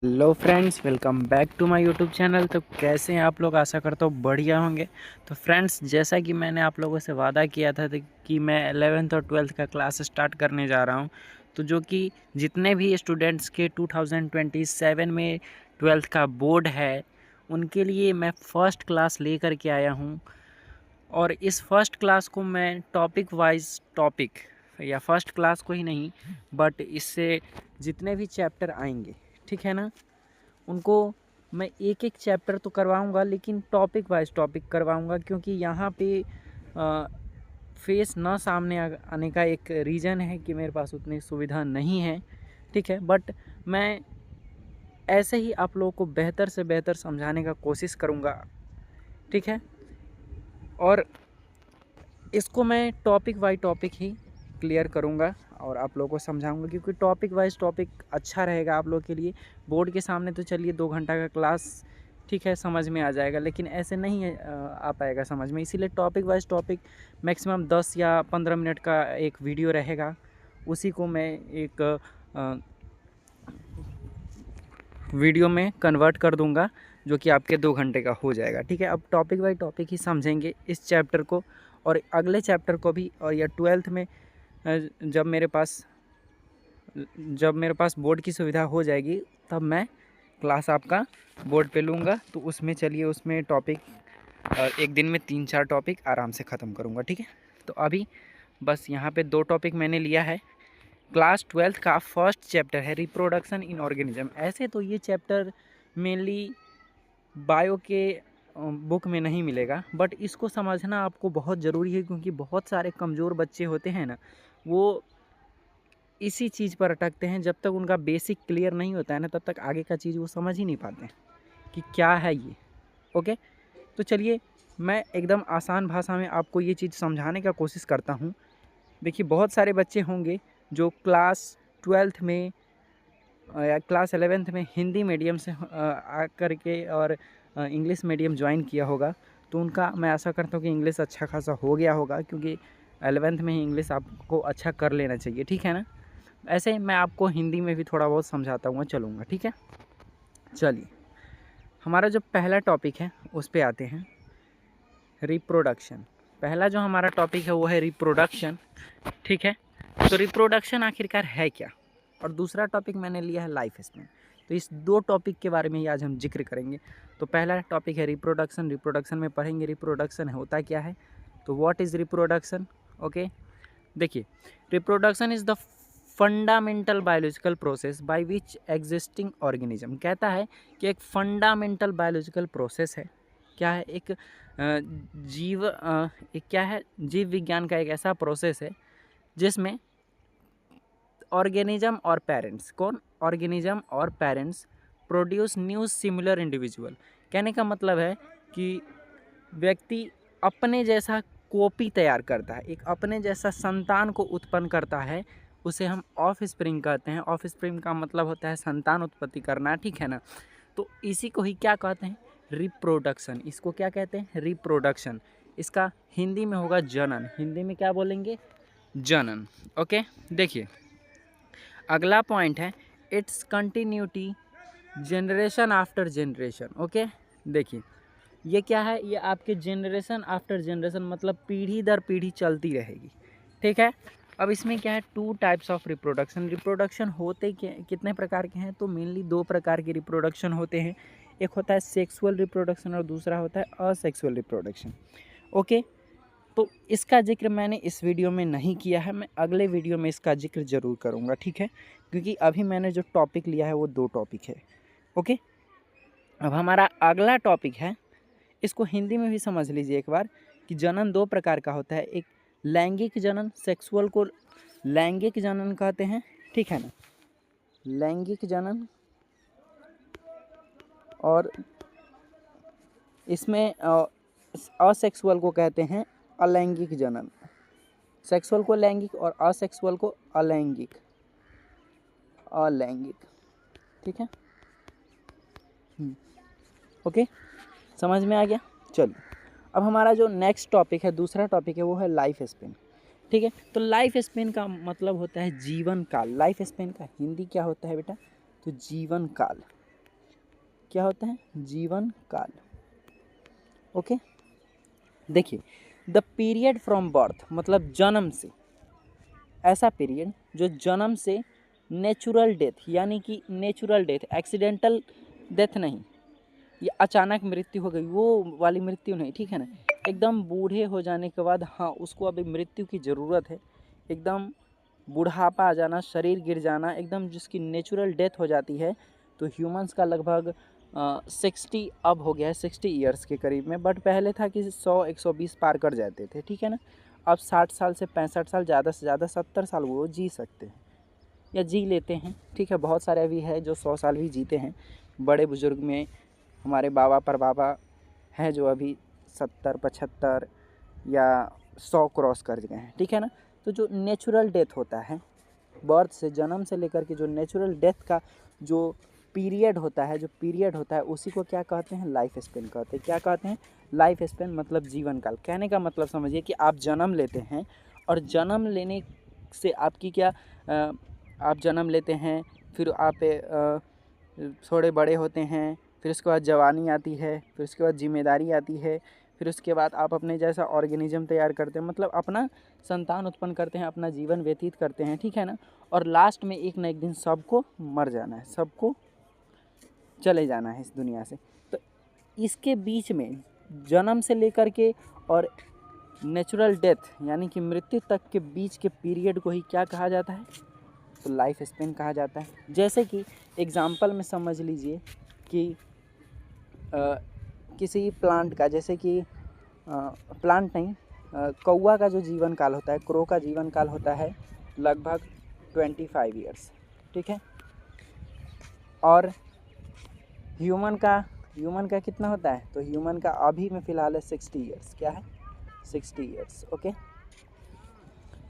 Hello friends, welcome back to my YouTube channel. तो कैसे हैं आप लोग? आशा करता हूँ बढ़िया होंगे। तो फ्रेंड्स, जैसा कि मैंने आप लोगों से वादा किया था कि मैं 11th और 12th का क्लास स्टार्ट करने जा रहा हूँ, तो जो कि जितने भी स्टूडेंट्स के 2027 में 12th का बोर्ड है, उनके लिए मैं फ़र्स्ट क्लास लेकर के आया हूँ। और इस फर्स्ट क्लास को मैं टॉपिक वाइज टॉपिक, या फर्स्ट क्लास को ही नहीं, बट इससे जितने भी चैप्टर आएंगे, ठीक है ना, उनको मैं एक एक चैप्टर तो करवाऊंगा, लेकिन टॉपिक वाइज टॉपिक करवाऊंगा। क्योंकि यहाँ पे फेस ना सामने आने का एक रीज़न है कि मेरे पास उतनी सुविधा नहीं है, ठीक है। बट मैं ऐसे ही आप लोगों को बेहतर से बेहतर समझाने का कोशिश करूँगा, ठीक है। और इसको मैं टॉपिक वाइज टॉपिक ही क्लियर करूँगा और आप लोगों को समझाऊंगा, क्योंकि टॉपिक वाइज टॉपिक अच्छा रहेगा आप लोगों के लिए। बोर्ड के सामने तो चलिए 2 घंटा का क्लास, ठीक है, समझ में आ जाएगा, लेकिन ऐसे नहीं आ पाएगा समझ में। इसीलिए टॉपिक वाइज टॉपिक मैक्सिमम 10 या 15 मिनट का एक वीडियो रहेगा, उसी को मैं एक वीडियो में कन्वर्ट कर दूंगा, जो कि आपके 2 घंटे का हो जाएगा, ठीक है। अब टॉपिक बाई टॉपिक ही समझेंगे इस चैप्टर को और अगले चैप्टर को भी। और या 12th में जब मेरे पास बोर्ड की सुविधा हो जाएगी, तब मैं क्लास आपका बोर्ड पे लूँगा। तो उसमें चलिए, उसमें टॉपिक एक दिन में 3-4 टॉपिक आराम से ख़त्म करूँगा, ठीक है। तो अभी बस यहाँ पे 2 टॉपिक मैंने लिया है। क्लास 12th का फर्स्ट चैप्टर है रिप्रोडक्शन इन ऑर्गेनिज्म। ऐसे तो ये चैप्टर मेनली बायो के बुक में नहीं मिलेगा, बट इसको समझना आपको बहुत ज़रूरी है, क्योंकि बहुत सारे कमज़ोर बच्चे होते हैं ना, वो इसी चीज़ पर अटकते हैं। जब तक उनका बेसिक क्लियर नहीं होता है ना, तब तक आगे का चीज़ वो समझ ही नहीं पाते हैं कि क्या है ये। ओके, तो चलिए मैं एकदम आसान भाषा में आपको ये चीज़ समझाने का कोशिश करता हूँ। देखिए, बहुत सारे बच्चे होंगे जो क्लास 12th में या क्लास 11th में हिंदी मीडियम से आ कर के और इंग्लिश मीडियम ज्वाइन किया होगा। तो उनका मैं आशा करता हूँ कि इंग्लिश अच्छा खासा हो गया होगा, क्योंकि 11th में ही इंग्लिश आपको अच्छा कर लेना चाहिए, ठीक है ना। ऐसे मैं आपको हिंदी में भी थोड़ा बहुत समझाता हुआ चलूँगा, ठीक है। चलिए, हमारा जो पहला टॉपिक है उस पे आते हैं, रिप्रोडक्शन। पहला जो हमारा टॉपिक है वो है रिप्रोडक्शन, ठीक है। तो रिप्रोडक्शन आखिरकार है क्या? और दूसरा टॉपिक मैंने लिया है लाइफ स्पैन। तो इस 2 टॉपिक के बारे में ही आज हम जिक्र करेंगे। तो पहला टॉपिक है रिप्रोडक्शन। रिप्रोडक्शन में पढ़ेंगे रिप्रोडक्शन होता क्या है, तो व्हाट इज़ रिप्रोडक्शन। ओके, देखिए, reproduction is the fundamental biological process by which existing organism. कहता है कि एक फंडामेंटल बायोलॉजिकल प्रोसेस है। क्या है? एक क्या है, जीव विज्ञान का एक ऐसा प्रोसेस है जिसमें ऑर्गेनिज्म और पेरेंट्स, कौन? ऑर्गेनिज्म और parents produce new similar individual. कहने का मतलब है कि व्यक्ति अपने जैसा कॉपी तैयार करता है, एक अपने जैसा संतान को उत्पन्न करता है। उसे हम ऑफ स्प्रिंग कहते हैं। ऑफ स्प्रिंग का मतलब होता है संतान उत्पत्ति करना, ठीक है ना। तो इसी को ही क्या कहते हैं? रिप्रोडक्शन। इसको क्या कहते हैं? रिप्रोडक्शन। इसका हिंदी में होगा जनन। हिंदी में क्या बोलेंगे? जनन। ओके, देखिए, अगला पॉइंट है it's continuity generation after generation. Okay, देखिए, ये क्या है? ये आपके जनरेशन आफ्टर जनरेशन, मतलब पीढ़ी दर पीढ़ी चलती रहेगी, ठीक है। अब इसमें क्या है? 2 टाइप्स ऑफ रिप्रोडक्शन। रिप्रोडक्शन होते कितने प्रकार के हैं? तो मेनली 2 प्रकार के रिप्रोडक्शन होते हैं। एक होता है सेक्सुअल रिप्रोडक्शन और दूसरा होता है असेक्सुअल रिप्रोडक्शन। ओके, तो इसका जिक्र मैंने इस वीडियो में नहीं किया है, मैं अगले वीडियो में इसका जिक्र ज़रूर करूँगा, ठीक है। क्योंकि अभी मैंने जो टॉपिक लिया है वो 2 टॉपिक है। ओके, अब हमारा अगला टॉपिक है, इसको हिंदी में भी समझ लीजिए एक बार, कि जनन 2 प्रकार का होता है। एक लैंगिक जनन, सेक्सुअल को लैंगिक जनन कहते हैं, ठीक है ना, लैंगिक जनन। और इसमें असेक्सुअल को कहते हैं अलैंगिक जनन। सेक्सुअल को लैंगिक और असेक्सुअल को अलैंगिक, अलैंगिक, ठीक है। ओके, समझ में आ गया। चलिए, अब हमारा जो नेक्स्ट टॉपिक है, दूसरा टॉपिक है, वो है लाइफ स्पेन, ठीक है। तो लाइफ स्पेन का मतलब होता है जीवन काल। लाइफ स्पेन का हिंदी क्या होता है बेटा? तो जीवन काल। क्या होता है? जीवन काल। ओके, देखिए द पीरियड फ्रॉम बर्थ मतलब जन्म से, ऐसा पीरियड जो जन्म से नेचुरल डेथ, यानी कि नेचुरल डेथ, एक्सीडेंटल डेथ नहीं, ये अचानक मृत्यु हो गई वो वाली मृत्यु नहीं, ठीक है ना, एकदम बूढ़े हो जाने के बाद, हाँ उसको अभी मृत्यु की ज़रूरत है, एकदम बुढ़ापा आ जाना, शरीर गिर जाना, एकदम जिसकी नेचुरल डेथ हो जाती है, तो ह्यूमंस का लगभग 60 अब हो गया है, 60 ईयर्स के करीब में, बट पहले था कि 100-120 पार कर जाते थे, ठीक है ना। अब 60 साल से 65 साल, ज़्यादा से ज़्यादा 70 साल वो जी सकते हैं या जी लेते हैं, ठीक है। बहुत सारे अभी है जो 100 साल भी जीते हैं, बड़े बुजुर्ग में हमारे बाबा परबाबा हैं जो अभी 70-75 या 100 क्रॉस कर गए हैं, ठीक है ना। तो जो नेचुरल डेथ होता है, बर्थ से, जन्म से लेकर के जो नेचुरल डेथ का जो पीरियड होता है, उसी को क्या कहते हैं? लाइफ स्पेन कहते हैं। क्या कहते हैं? लाइफ स्पेन मतलब जीवन काल। कहने का मतलब समझिए कि आप जन्म लेते हैं और जन्म लेने से आपकी क्या आप जन्म लेते हैं, फिर आप थोड़े बड़े होते हैं, फिर उसके बाद जवानी आती है, फिर उसके बाद जिम्मेदारी आती है, फिर उसके बाद आप अपने जैसा ऑर्गेनिज्म तैयार करते हैं, मतलब अपना संतान उत्पन्न करते हैं, अपना जीवन व्यतीत करते हैं, ठीक है ना। और लास्ट में एक ना एक दिन सबको मर जाना है, सबको चले जाना है इस दुनिया से। तो इसके बीच में जन्म से लेकर के और नेचुरल डेथ यानी कि मृत्यु तक के बीच के पीरियड को ही क्या कहा जाता है? तो लाइफ स्पेन कहा जाता है। जैसे कि एग्जाम्पल में समझ लीजिए कि किसी प्लांट का, जैसे कि प्लांट नहीं, कौवा का जो जीवन काल होता है, क्रो का जीवन काल होता है लगभग 25 ईयर्स, ठीक है। और ह्यूमन का कितना होता है? तो ह्यूमन का अभी में फ़िलहाल है 60 ईयर्स। क्या है? 60 ईयर्स। ओके,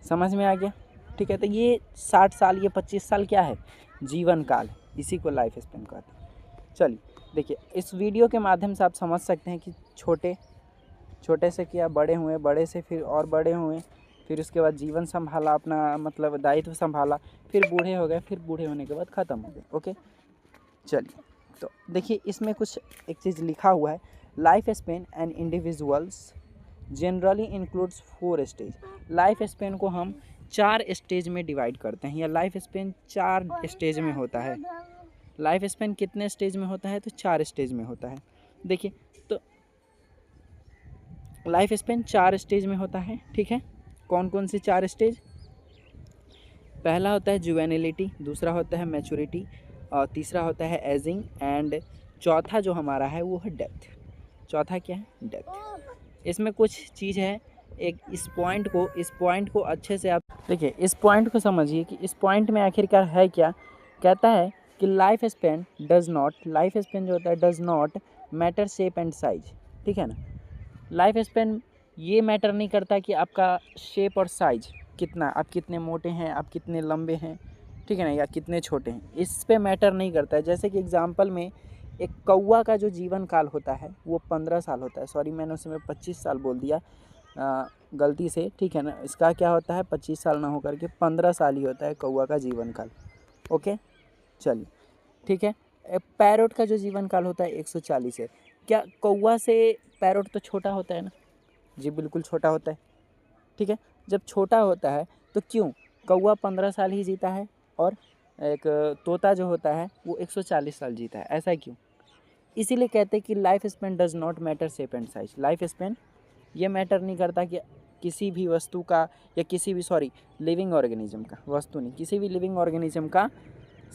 समझ में आ गया, ठीक है। तो ये 60 साल, ये 25 साल क्या है? जीवन काल, इसी को लाइफ स्पेन कहते हैं। चलिए देखिए, इस वीडियो के माध्यम से आप समझ सकते हैं कि छोटे से क्या बड़े हुए, बड़े से फिर और बड़े हुए, फिर उसके बाद जीवन संभाला, अपना मतलब दायित्व संभाला, फिर बूढ़े हो गए, फिर बूढ़े होने के बाद ख़त्म हो गए। ओके, चलिए तो देखिए इसमें कुछ एक चीज़ लिखा हुआ है, life span and individuals generally includes 4 stage. Life span को हम 4 स्टेज में डिवाइड करते हैं, या लाइफ स्पेन 4 स्टेज में होता है। लाइफ स्पेन कितने स्टेज में होता है? तो 4 स्टेज में होता है। देखिए तो लाइफ स्पेन 4 स्टेज में होता है, ठीक है। कौन कौन से 4 स्टेज? पहला होता है जुवेनिलिटी, दूसरा होता है मैच्योरिटी, और तीसरा होता है एजिंग, एंड चौथा जो हमारा है वो है डेथ। चौथा क्या है? डेथ। इसमें कुछ चीज़ है, एक इस पॉइंट को अच्छे से आप देखिए, इस पॉइंट को समझिए कि इस पॉइंट में आखिरकार है क्या। कहता है कि लाइफ स्पेन जो होता है does not matter shape and size, ठीक है ना। लाइफ स्पेन ये मैटर नहीं करता कि आपका शेप और साइज कितना, आप कितने मोटे हैं, आप कितने लंबे हैं, ठीक है ना, या कितने छोटे हैं, इस पे मैटर नहीं करता है। जैसे कि एग्जांपल में एक कौवा का जो जीवन काल होता है वो 15 साल होता है, सॉरी मैंने उसमें 25 साल बोल दिया गलती से, ठीक है ना। इसका क्या होता है? 25 साल ना होकर के 15 साल ही होता है कौवा का जीवन काल। ओके, चलिए ठीक है। पैरोट का जो जीवन काल होता है 140 है। क्या कौवा से पैरोट तो छोटा होता है ना? जी बिल्कुल छोटा होता है, ठीक है। जब छोटा होता है तो क्यों कौवा 15 साल ही जीता है और एक तोता जो होता है वो 140 साल जीता है, ऐसा क्यों? इसीलिए कहते हैं कि life span does not matter shape and size. Life span ये मैटर नहीं करता कि किसी भी वस्तु का या किसी भी लिविंग ऑर्गेनिज्म का, वस्तु नहीं, किसी भी लिविंग ऑर्गेनिज्म का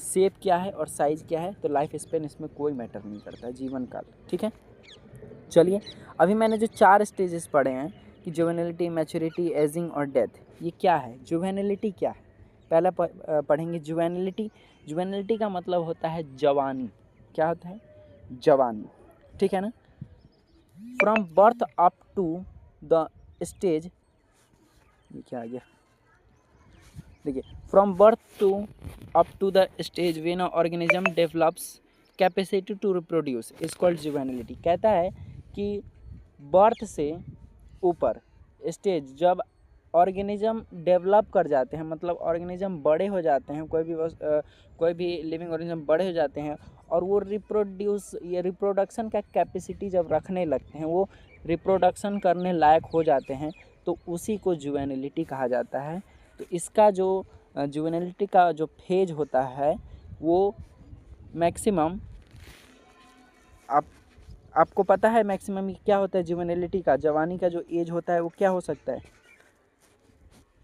शेप क्या है और साइज़ क्या है, तो लाइफ स्पेन इसमें कोई मैटर नहीं करता, जीवन काल, ठीक है। चलिए अभी मैंने जो 4 स्टेजेस पढ़े हैं कि जुवेनिलिटी, मैच्योरिटी, एजिंग और डेथ, ये क्या है? जुवेनिलिटी क्या है? पहला पढ़ेंगे जुवेनिलिटी। जुवेनिलिटी का मतलब होता है जवानी। क्या होता है? जवानी, ठीक है ना। From birth up to the stage, ये क्या आ गया, देखिए, from birth to up to the stage when organism develops capacity to reproduce is called juvenility. कहता है कि बर्थ से ऊपर स्टेज, जब ऑर्गेनिज्म डेवलप कर जाते हैं, मतलब ऑर्गेनिज्म बड़े हो जाते हैं, कोई भी लिविंग ऑर्गेनिज्म बड़े हो जाते हैं और वो रिप्रोडक्शन का कैपेसिटी जब रखने लगते हैं, वो रिप्रोडक्शन करने लायक हो जाते हैं, तो उसी को जुवेनिलिटी कहा जाता है। तो इसका जो जुवेनिलिटी का जो फेज होता है वो मैक्सिमम, आपको पता है मैक्सिमम क्या होता है जुवेनिलिटी का, जवानी का जो एज होता है वो क्या हो सकता है?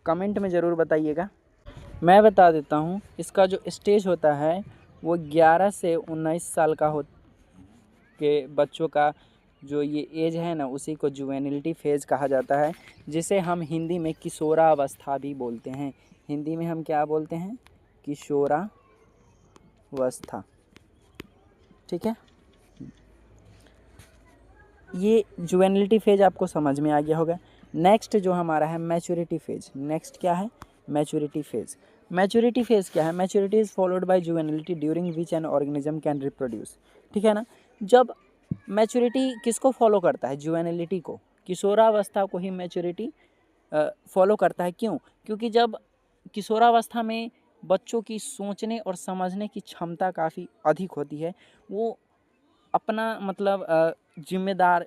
कमेंट में ज़रूर बताइएगा। मैं बता देता हूँ, इसका जो स्टेज होता है वो 11 से 19 साल का के बच्चों का जो ये एज है ना, उसी को जुवेनिलिटी फेज़ कहा जाता है, जिसे हम हिंदी में किशोरावस्था भी बोलते हैं। हिंदी में हम क्या बोलते हैं? किशोरावस्था। ठीक है, ये जुवेनिलिटी फेज आपको समझ में आ गया होगा। नेक्स्ट जो हमारा है मैच्योरिटी फेज। नेक्स्ट क्या है? Maturity phase. मैच्योरिटी फेज क्या है? Maturity is followed by juvenility during which an organism can reproduce. ठीक है ना। जब मैच्योरिटी किसको फॉलो करता है? जुवेनिलिटी को, किशोरावस्था को ही मैच्योरिटी फॉलो करता है। क्यों? क्योंकि जब किशोरावस्था में बच्चों की सोचने और समझने की क्षमता काफ़ी अधिक होती है, वो अपना मतलब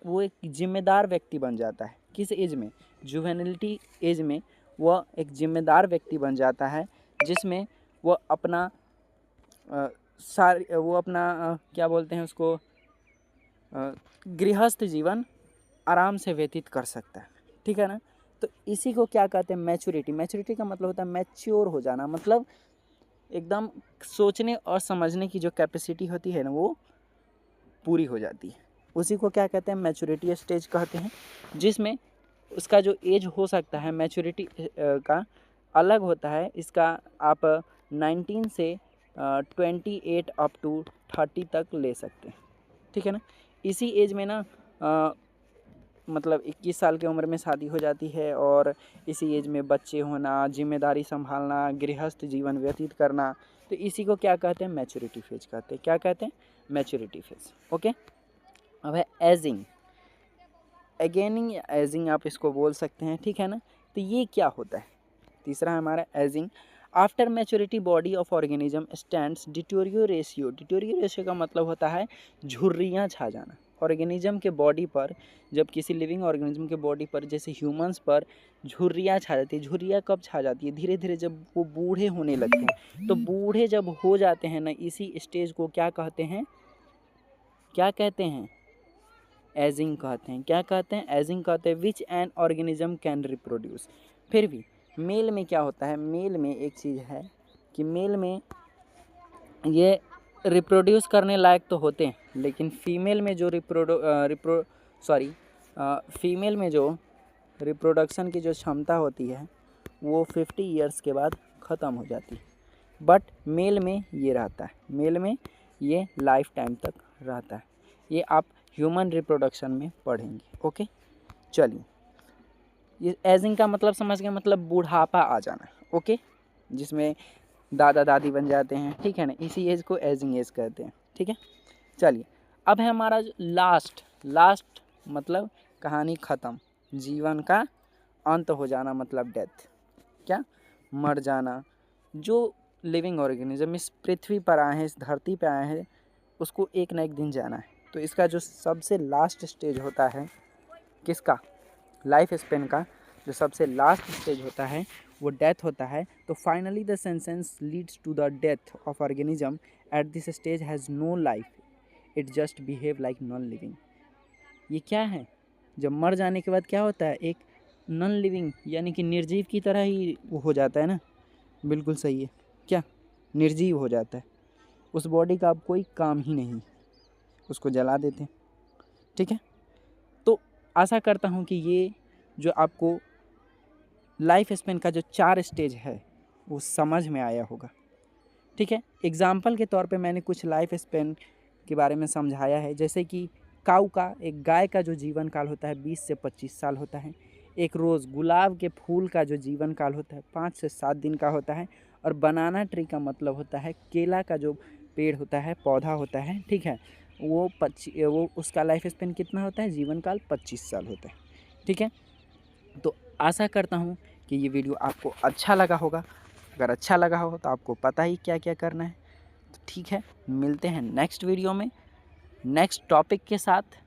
वो एक जिम्मेदार व्यक्ति बन जाता है। किस एज में? जुवेनिलिटी एज में वह एक जिम्मेदार व्यक्ति बन जाता है, जिसमें वह अपना क्या बोलते हैं उसको, गृहस्थ जीवन आराम से व्यतीत कर सकता है। ठीक है ना। तो इसी को क्या कहते हैं? मैच्योरिटी। मैच्योरिटी का मतलब होता है मैच्योर हो जाना, मतलब एकदम सोचने और समझने की जो कैपेसिटी होती है ना, वो पूरी हो जाती है। उसी को क्या कहते हैं? मैच्योरिटी स्टेज कहते हैं, जिसमें उसका जो एज हो सकता है मैच्योरिटी का अलग होता है। इसका आप 19 से 28 अप टू 30 तक ले सकते हैं। ठीक है ना। इसी एज में ना मतलब 21 साल की उम्र में शादी हो जाती है, और इसी एज में बच्चे होना, जिम्मेदारी संभालना, गृहस्थ जीवन व्यतीत करना, तो इसी को क्या कहते हैं? मैच्योरिटी फेज कहते हैं। क्या कहते हैं? Maturity phase. ओके। अब है एजिंग। अगेनिंग या एजिंग आप इसको बोल सकते हैं। ठीक है ना। तो ये क्या होता है? तीसरा है हमारा ageing. After maturity body of organism stands deterioration. Deterioration का मतलब होता है झुर्रियाँ छा जाना। ऑर्गेनिज्म के बॉडी पर, जब किसी लिविंग ऑर्गेनिज्म के बॉडी पर, जैसे ह्यूमंस पर झुर्रियाँ छा जाती है। झुर्रियाँ कब छा जाती है? धीरे धीरे जब वो बूढ़े होने लगते हैं। तो बूढ़े जब हो जाते हैं ना, इसी स्टेज को क्या कहते हैं? क्या कहते हैं? एजिंग कहते हैं। क्या कहते हैं? एजिंग कहते हैं। विच एन ऑर्गेनिज्म कैन रिप्रोड्यूस। फिर भी मेल में क्या होता है? मेल में एक चीज़ है कि मेल में ये रिप्रोड्यूस करने लायक तो होते हैं, लेकिन फीमेल में जो फीमेल में जो रिप्रोडक्शन की जो क्षमता होती है वो 50 ईयर्स के बाद ख़त्म हो जाती है। बट मेल में ये रहता है, मेल में ये लाइफ टाइम तक रहता है। ये आप ह्यूमन रिप्रोडक्शन में पढ़ेंगे। ओके, चलिए। ये एजिंग का मतलब समझ गए, मतलब बुढ़ापा आ जाना। ओके, जिसमें दादा दादी बन जाते हैं। ठीक है ना। इसी एज को एजिंग एज कहते हैं। ठीक है, चलिए। अब है हमारा लास्ट मतलब कहानी ख़त्म, जीवन का अंत हो जाना, मतलब डेथ। क्या? मर जाना। जो लिविंग ऑर्गेनिज्म इस पृथ्वी पर आए हैं, इस धरती पर आए हैं, उसको एक ना एक दिन जाना है। तो इसका जो सबसे लास्ट स्टेज होता है, किसका? लाइफ स्पेन का जो सबसे लास्ट स्टेज होता है वो डेथ होता है। तो finally the sentence leads to the death of organism at this stage has no life, it just behave like non living. ये क्या है? जब मर जाने के बाद क्या होता है? एक नॉन लिविंग यानी कि निर्जीव की तरह ही वो हो जाता है ना। बिल्कुल सही है। क्या? निर्जीव हो जाता है। उस बॉडी का अब कोई काम ही नहीं, उसको जला देते हैं। ठीक है। तो आशा करता हूँ कि ये जो आपको लाइफ स्पेन का जो 4 स्टेज है वो समझ में आया होगा। ठीक है। एग्जाम्पल के तौर पे मैंने कुछ लाइफ स्पेन के बारे में समझाया है, जैसे कि काऊ का, एक गाय का जो जीवन काल होता है 20 से 25 साल होता है। एक रोज़ गुलाब के फूल का जो जीवन काल होता है 5 से 7 दिन का होता है। और बनाना ट्री का मतलब होता है केला का जो पेड़ होता है, पौधा होता है। ठीक है, वो उसका लाइफ स्पेन कितना होता है? जीवन काल 25 साल होता है। ठीक है। तो आशा करता हूँ कि ये वीडियो आपको अच्छा लगा होगा। अगर अच्छा लगा हो तो आपको पता ही क्या क्या करना है। तो ठीक है, मिलते हैं नेक्स्ट वीडियो में नेक्स्ट टॉपिक के साथ।